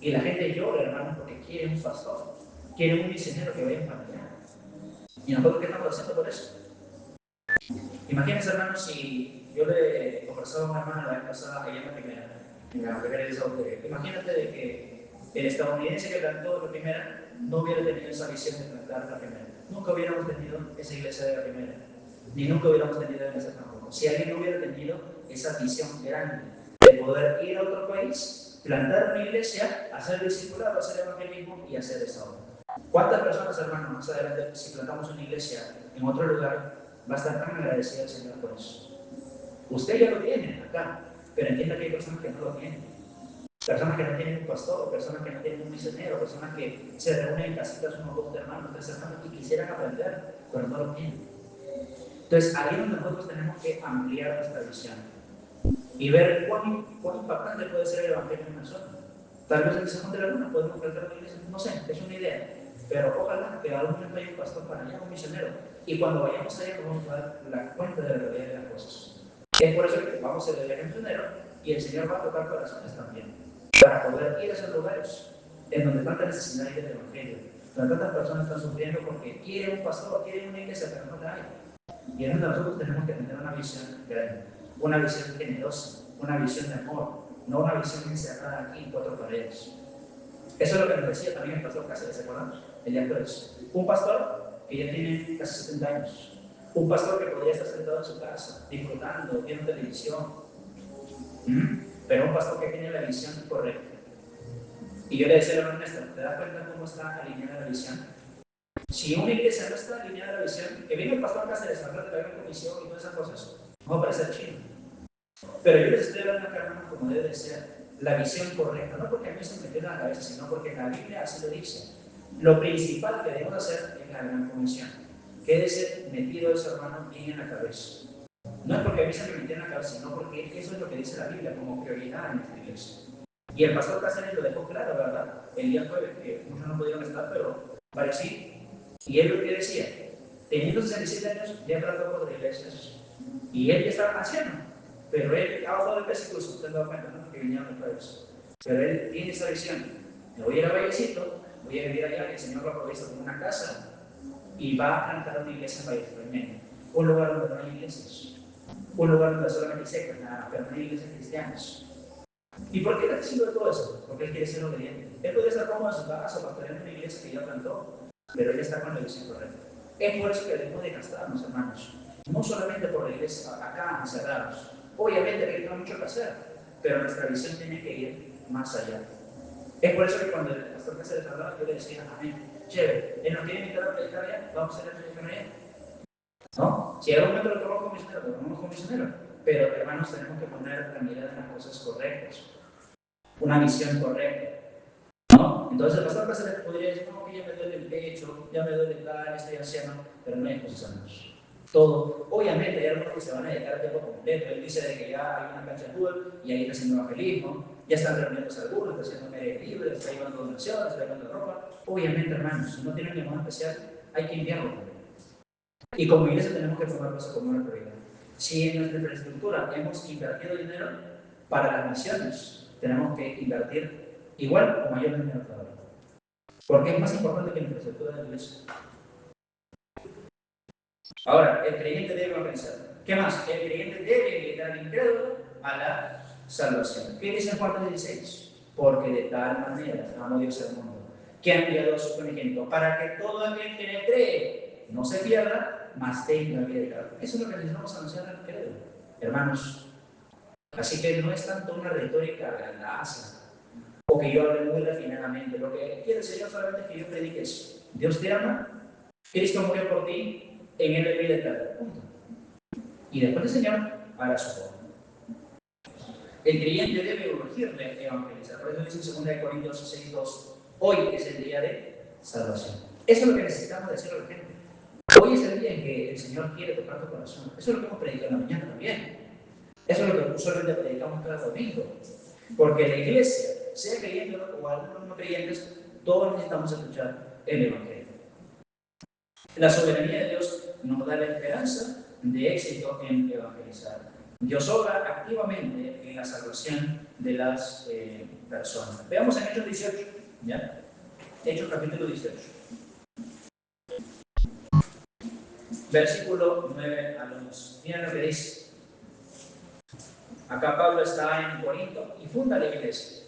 Speaker 1: Y la gente llora, hermano, porque quiere un pastor, quiere un misionero que vaya para allá. ¿Y nosotros qué estamos haciendo por eso? Imagínense, hermanos, si yo le conversaba a una hermana la vez pasada, allá en la primera iglesia, imagínate de que el estadounidense que plantó la primera no hubiera tenido esa visión de plantar la primera. Nunca hubiéramos tenido esa iglesia de la primera, ni nunca hubiéramos tenido en esa tampoco. Si alguien no hubiera tenido esa visión grande de poder ir a otro país, plantar una iglesia, hacer discipulado, hacer evangelismo y hacer esa obra. ¿Cuántas personas, hermanos, más adelante, si plantamos una iglesia en otro lugar, va a estar tan agradecida al Señor por eso? Usted ya lo tiene acá, pero entienda que hay personas que no lo tienen. Personas que no tienen un pastor, personas que no tienen un misionero, personas que se reúnen en casitas unos 2 hermanos, 3 hermanos y quisieran aprender, pero no lo tienen. Entonces, ahí es donde nosotros tenemos que ampliar nuestra visión y ver cuán impactante puede ser el evangelio en una zona. Tal vez en San Juan de Laguna podemos plantar una iglesia, no sé, es una idea, pero ojalá que algún momento haya un pastor para allá, un misionero, y cuando vayamos allá nos vamos a dar la cuenta de la realidad de las cosas. Es por eso que vamos a ir de viaje misionero y el Señor va a tocar corazones también, para poder ir a esos lugares en donde tanta necesidad hay del evangelio, donde tantas personas están sufriendo porque quieren un pastor, quieren una iglesia, pero no la hay. Y es donde nosotros tenemos que tener una visión grande, una visión generosa, una visión de amor, no una visión encerrada aquí en 4 paredes. Eso es lo que nos decía también el pastor Cáceres, ¿se acuerdan? El día jueves. Un pastor que ya tiene casi 70 años. Un pastor que podría estar sentado en su casa, disfrutando, viendo televisión. Pero un pastor que tiene la visión correcta. Y yo le decía a la hermana Néstor, ¿te das cuenta cómo está alineada la visión? Si una iglesia no está alineada a la visión, que viene el pastor Cáceres a hablar de la gran comisión y todas esas cosas, no va a parecer chino. Pero yo les estoy hablando acá, hermanos, como debe ser la visión correcta, no porque a mí se me quede en la cabeza, sino porque la Biblia así lo dice. Lo principal que debemos hacer es la gran comisión. Quédese metido eso, hermano, bien en la cabeza. No es porque a mí se me metió en la cabeza, sino porque eso es lo que dice la Biblia como prioridad en esta iglesia. Y el pastor Cáceres lo dejó claro, ¿verdad? El día jueves, que muchos no pudieron estar, pero parecía. Y él lo que decía, teniendo 67 años, ya trató por las iglesias. Y él ya estaba anciano, pero él ha bajado de peso incluso, usted da cuenta, ¿no? Que vinieron los jueves. Pero él tiene esa visión. Me voy a ir a Vallecito, voy a vivir allá, el Señor lo ha provisto con una casa y va a plantar una iglesia en Vallecito, un lugar donde no hay iglesias, un lugar donde solamente hay sectas, nada, pero no hay iglesias cristianas. ¿Y por qué le decido de todo eso? Porque él quiere ser obediente. Él podría estar cómodo en su casa, pastoreando una iglesia que ya plantó, pero él está con la visión correcta. Es por eso que debemos de castrarnos, hermanos. No solamente por la iglesia, acá encerrados. Obviamente que hay mucho que hacer, pero nuestra visión tiene que ir más allá. Es por eso que cuando el pastor pastor Cáceres hablaba, yo le decía, amén, chévere, él nos tiene invitado a predicar allá, vamos a ir a predicar allá. ¿No? Si hay un momento lo tomamos como misionero, lo tomamos como misionero. Pero, hermanos, tenemos que poner la mirada en las cosas correctas, una visión correcta. ¿No? Entonces, el pastor Cáceres podría decir, no, que ya me duele el pecho, ya me duele tal, estoy anciano, pero no hay cosas sanas. Todo, obviamente, hay algunos que se van a dedicar a tiempo completo. Él dice de que ya hay una cancha de fútbol y ahí está haciendo evangelismo, ya están reuniéndose algunos, está haciendo media libre, está llevando donaciones, está llevando ropa. Obviamente, hermanos, si no tienen llamado especial, hay que enviarlo también. Y como iglesia tenemos que tomar eso como una prioridad. Si en nuestra infraestructura hemos invertido dinero para las misiones, tenemos que invertir igual o mayor dinero todavía. Porque es más importante que la infraestructura de la iglesia. Ahora, el creyente debe organizar. ¿Qué más? El creyente debe invitar al incrédulo a la salvación. ¿Qué dice Juan 16? Porque de tal manera amó Dios al mundo, que ha enviado a su unigénito, para que todo aquel que le cree no se pierda, mas tenga vida eterna. Eso es lo que necesitamos anunciar al incrédulo, hermanos. Así que no es tanto una retórica grandaza, o que yo hable muy refinadamente. Lo que quiere el Señor solamente es que yo predique eso. Dios te ama, Cristo murió por ti, en Él hay vida eterna. Punto. Y después el Señor hará su obra. El creyente debe urgirle evangelizar. Por eso dice en 2 Corintios 6:2, hoy es el día de salvación. Eso es lo que necesitamos decirle a la gente. Hoy es el día en que el Señor quiere tocar tu corazón. Eso es lo que hemos predicado en la mañana también. Eso es lo que usualmente predicamos cada domingo. Porque la iglesia, sea creyente o algunos no creyentes, todos necesitamos escuchar el Evangelio. La soberanía de Dios nos da la esperanza de éxito en evangelizar. Dios obra activamente en la salvación de las personas. Veamos en Hechos 18, ¿ya? Hechos capítulo 18. Versículo 9 al 11. Miren lo que dice. Acá Pablo está en Corinto y funda la iglesia.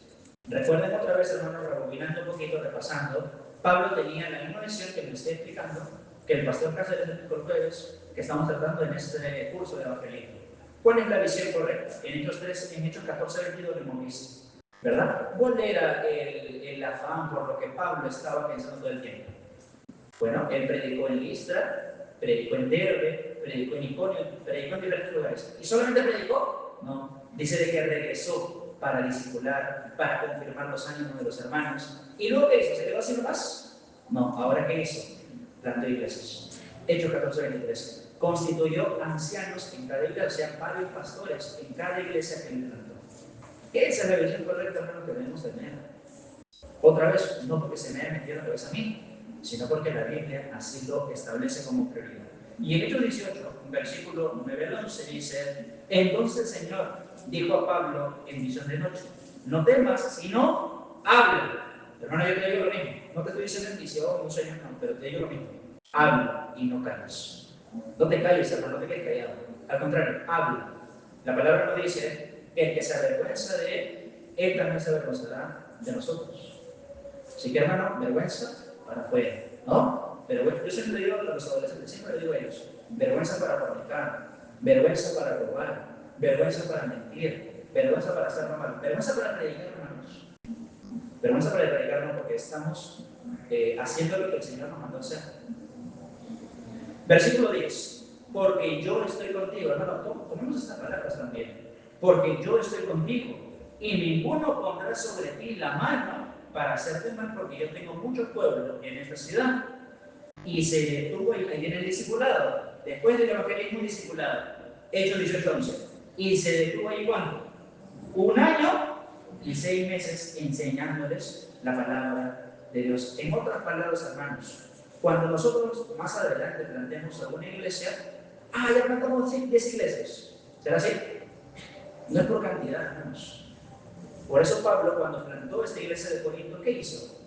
Speaker 1: Recuerden otra vez, hermanos, rebobinando un poquito, repasando. Pablo tenía la misma visión que me estoy explicando, que el pastor Cáceres de Cortés, que estamos tratando en este curso de evangelismo. ¿Cuál es la visión correcta? En Hechos 14, 22 lo hemos visto, ¿verdad? ¿Cuál era el afán por lo que Pablo estaba pensando todo el tiempo? Bueno, él predicó en Listra, predicó en Derbe, predicó en Iconio, predicó en diferentes lugares. ¿Y solamente predicó? No. Dice de que regresó para discipular, para confirmar los ánimos de los hermanos. ¿Y luego qué hizo? ¿Se quedó así nomás? No. ¿Ahora qué hizo? Plantó iglesias. Hechos 14, 23. Constituyó ancianos en cada iglesia, varios pastores en cada iglesia que él plantó. Esa es la visión correcta, hermano, que debemos tener. Otra vez, no porque se me haya metido en la cabeza a mí, sino porque la Biblia así lo establece como prioridad. Y en Hechos 18, versículo 9 al 11 dice, entonces el Señor dijo a Pablo en visión de noche, no temas, sino habla. Hermano, yo te digo lo mismo, no te estoy diciendo en visión, un sueño, no, pero te digo lo mismo, habla y no calles. No te calles, hermano, no te quedes callado. Al contrario, habla. La palabra nos dice, el que se avergüenza de él también se avergonzará de nosotros. Así que, hermano, vergüenza para afuera, ¿no? Pero bueno, yo siempre digo a los adolescentes, siempre digo a ellos, vergüenza para fornicar, vergüenza para robar, vergüenza para mentir, vergüenza para hacer mal, vergüenza para predicar, hermanos. Vergüenza para predicarnos porque estamos haciendo lo que el Señor nos mandó hacer. Versículo 10. Porque yo estoy contigo, hermano, tomemos estas palabras también. Porque yo estoy contigo y ninguno pondrá sobre ti la mano para hacerte mal, porque yo tengo mucho pueblo en esta ciudad. Y se detuvo y viene el discipulado. Después del evangelismo discipulado, Hechos 18:11. Y se detuvo ahí ¿cuánto? 1 año y 6 meses enseñándoles la palabra de Dios. En otras palabras, hermanos, cuando nosotros más adelante plantemos alguna iglesia, ya plantamos 10 iglesias. ¿Será así? No es por cantidad, hermanos. Por eso Pablo, cuando plantó esta iglesia de Corinto, ¿qué hizo?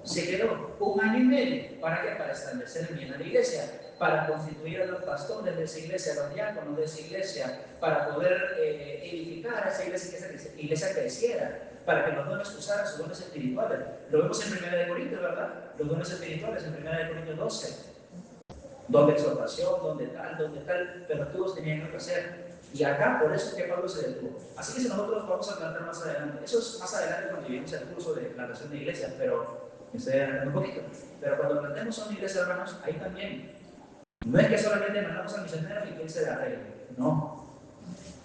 Speaker 1: Se quedó 1 año y medio. ¿Para qué? Para establecer bien a la iglesia, para constituir a los pastores de esa iglesia, a los diáconos de esa iglesia, para poder edificar a esa iglesia, que esa iglesia creciera, para que los dones usaran sus dones espirituales. Lo vemos en 1 Corintios, ¿verdad? Los dones espirituales en 1 Corintios 12. donde exhortación, donde tal, pero todos tenían algo que hacer. Y acá, por eso es que Pablo se detuvo. Así que si nosotros vamos a plantar más adelante, eso es más adelante cuando lleguemos al curso de plantación de iglesias, pero me estoy adelantando un poquito. Pero cuando plantemos una iglesia, hermanos, ahí también, no es que solamente mandamos a misioneros y quien se la arregle, no.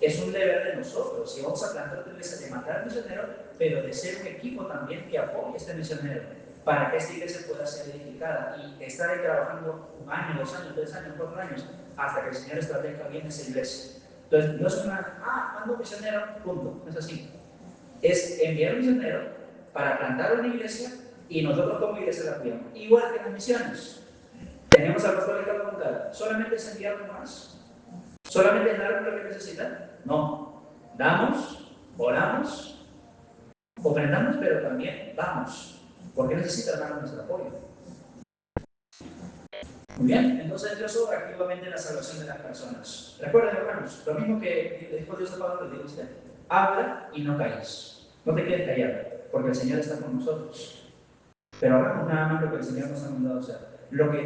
Speaker 1: Es un deber de nosotros, si vamos a plantar una iglesia, de mandar misioneros, pero de ser un equipo también que apoye a este misionero, para que esta iglesia pueda ser edificada y estar ahí trabajando 1 año, 2 años, 3 años, 4 años, hasta que el Señor establezca bien esa iglesia. Entonces, no es mando un misionero, punto, no es así. Es enviar un misionero para plantar una iglesia y nosotros como iglesia la apoyamos. Igual que en las misiones. Tenemos al pastor Ricardo Montal, ¿solamente es enviarlo más? ¿Solamente es dar lo que necesitan? No. Damos, oramos, ofrendamos, pero también damos. Porque necesitan dar nuestro apoyo. Muy bien, entonces Dios obra activamente la salvación de las personas. Recuerden, hermanos, lo mismo que dijo Dios a Pablo, le digo a usted: habla y no calles. No te quedes callado, porque el Señor está con nosotros. Pero hagamos nada más lo que el Señor nos ha mandado hacer.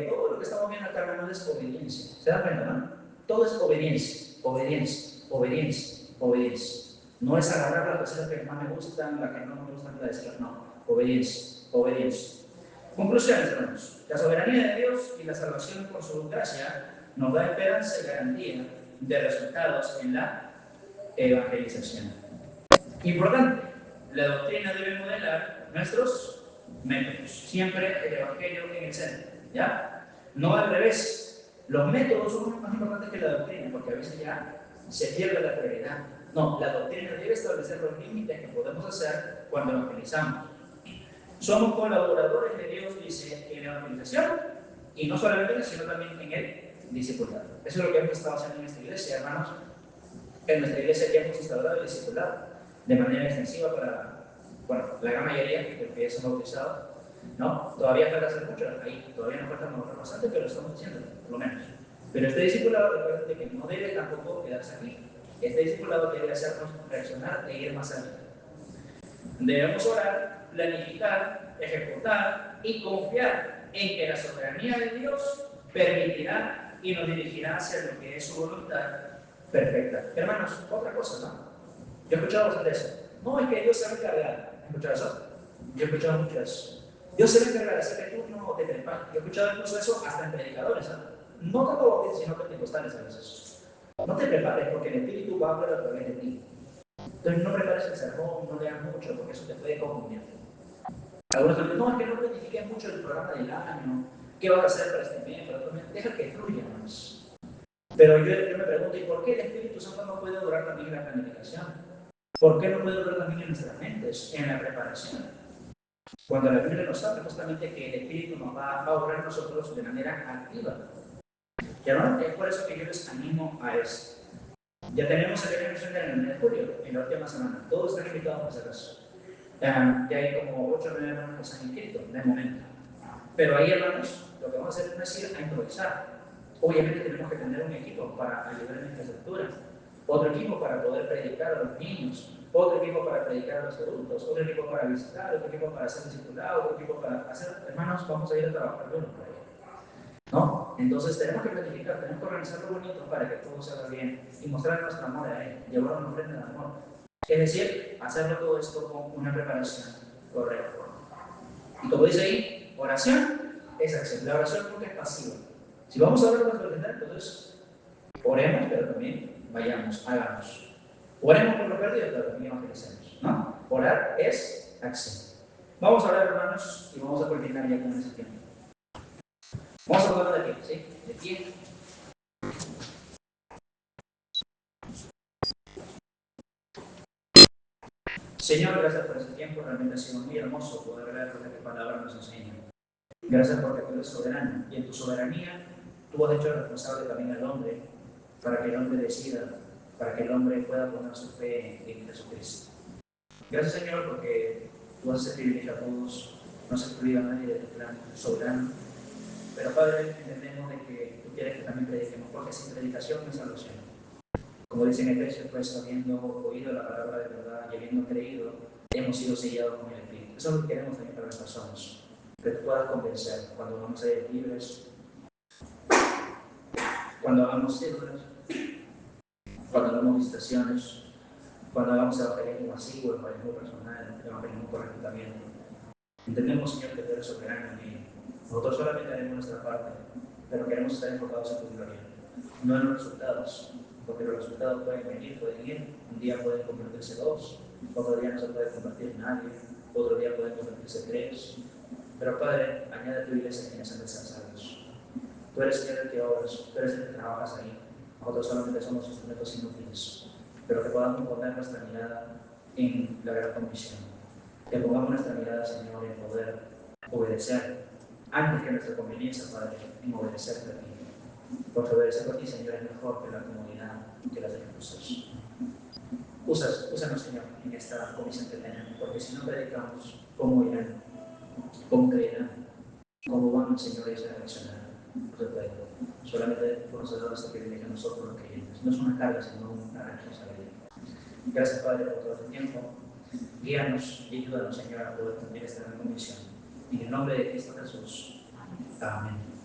Speaker 1: Todo lo que estamos viendo acá, hermanos, es obediencia. ¿Se dan cuenta, no? Todo es obediencia, obediencia, obediencia, obediencia. No es agarrar las cosas que más me gustan, las que no me gustan, la decir, no. Obediencia, obediencia. Conclusiones, hermanos. La soberanía de Dios y la salvación por su gracia nos da esperanza y garantía de resultados en la evangelización. Importante, la doctrina debe modelar nuestros métodos. Siempre el evangelio en el centro, ¿ya? No al revés. Los métodos son más importantes que la doctrina, porque a veces ya se pierde la prioridad. No, la doctrina debe establecer los límites que podemos hacer cuando evangelizamos. Somos colaboradores de Dios, dice, en la evangelización, y no solamente en eso, sino también en el discipulado. Eso es lo que hemos estado haciendo en esta iglesia, hermanos. En nuestra iglesia ya hemos instaurado el discipulado de manera extensiva para, bueno, la gran mayoría de que ya son bautizados, ¿no? Todavía falta hacer mucho, ahí todavía nos falta trabajar bastante, pero lo estamos haciendo, por lo menos. Pero este discipulado, recuerden que no debe tampoco quedarse aquí. Este discipulado debe hacernos reaccionar e ir más allá. Debemos orar, planificar, ejecutar y confiar en que la soberanía de Dios permitirá y nos dirigirá hacia lo que es su voluntad perfecta. Hermanos, otra cosa, ¿no? Yo he escuchado bastante eso. No, es que Dios se va a encargar. ¿Has escuchado eso? Yo he escuchado mucho eso. Dios se va a encargar de hacer que tú no te prepares. Yo he escuchado incluso eso hasta en predicadores, ¿no? No tanto bautistas, sino pentecostales a veces. No te prepares porque el Espíritu va a hablar a través de ti. Entonces no prepares el sermón, no leas mucho, porque eso te puede confundir. Algunos dicen, no, es que no planifiques mucho el programa del año, qué vas a hacer para este mes, para otro mes. Deja que fluya más. Pero yo me pregunto, ¿y por qué el Espíritu Santo no puede durar también en la planificación? ¿Por qué no puede durar también en nuestras mentes, en la preparación? Cuando la Biblia nos habla justamente que el Espíritu nos va a obrar nosotros de manera activa. Y hermano, es por eso que yo les animo a eso. Ya tenemos el ejercicio en el mes de julio, en la última semana. Todos están invitados por si acaso. Ya hay como 8 o 9 hermanos que se han inscrito de momento. Pero ahí, hermanos, lo que vamos a hacer es ir a improvisar. Obviamente tenemos que tener un equipo para ayudar en la infraestructura, otro equipo para poder predicar a los niños, otro equipo para predicar a los adultos, otro equipo para visitar, otro equipo para hacer discipulado, otro equipo para hacer... Hermanos, vamos a ir a trabajar duro por ahí, ¿no? Entonces tenemos que planificar, tenemos que organizarlo bonito para que todo salga bien y mostrar nuestro amor a Él, llevar una ofrenda de amor. Es decir, hacerlo todo esto con una preparación correcta. Y como dice ahí, oración es acción. La oración nunca es pasiva. Si vamos a hablar de nuestro ofrenda, entonces oremos, pero también vayamos, hagamos. Oremos por los perdidos, pero también evangelicemos, ¿no? Orar es acción. Vamos a orar, hermanos, y vamos a culminar ya con ese tiempo. Vamos a hablar de pie, ¿sí? De pie. Señor, gracias por ese tiempo. Realmente ha sido muy hermoso poder ver lo que tu palabra nos enseña. Gracias porque tú eres soberano y en tu soberanía tú has hecho responsable también al hombre para que el hombre decida, para que el hombre pueda poner su fe en Jesucristo. Gracias, Señor, porque tú haces privilegio a todos, no has excluido a nadie de tu plan soberano. Pero, Padre, entendemos de que tú quieres que también prediquemos, porque sin predicación no hay salvación. Como dice en Efesios, pues habiendo oído la palabra de verdad y habiendo creído, hemos sido sellados con el Espíritu. Eso es lo que queremos también para las personas, que te puedas convencer cuando vamos a ir libres cuando hagamos células, cuando hagamos visitaciones, cuando hagamos evangelismo masivo, evangelismo personal, evangelismo por reclutamiento. Entendemos, Señor, que tú eres soberano en ello. Nosotros solamente haremos nuestra parte, pero queremos estar enfocados en tu gloria, no en los resultados, porque los resultados pueden venir, pueden ir. Un día pueden convertirse dos, otro día no se puede convertir nadie, otro día pueden convertirse tres. Pero Padre, añade a tu iglesia quienes han de ser salvos. Tú eres, Señor, el que obras, tú eres el que trabajas ahí. Nosotros solamente somos instrumentos inútiles, pero que podamos poner nuestra mirada en la gran comisión. Que pongamos nuestra mirada, Señor, en poder obedecer, antes que nuestra conveniencia, Padre, en obedecerte a ti. Porque obedecer a ti, Señor, es mejor que la comodidad, que las excusas. Úsanos, Señor, en esta comisión que tenemos, porque si no predicamos, ¿cómo irán? ¿Cómo creerán? ¿Cómo van, Señor, ellos a reaccionar? No se puede. Solamente por nosotros este privilegio a nosotros los creyentes. No es una carga, sino una responsabilidad. Gracias, Padre, por todo este tiempo. Guíanos y ayúdanos, Señor, a poder cumplir esta gran comisión. En el nombre de Cristo Jesús. Amén.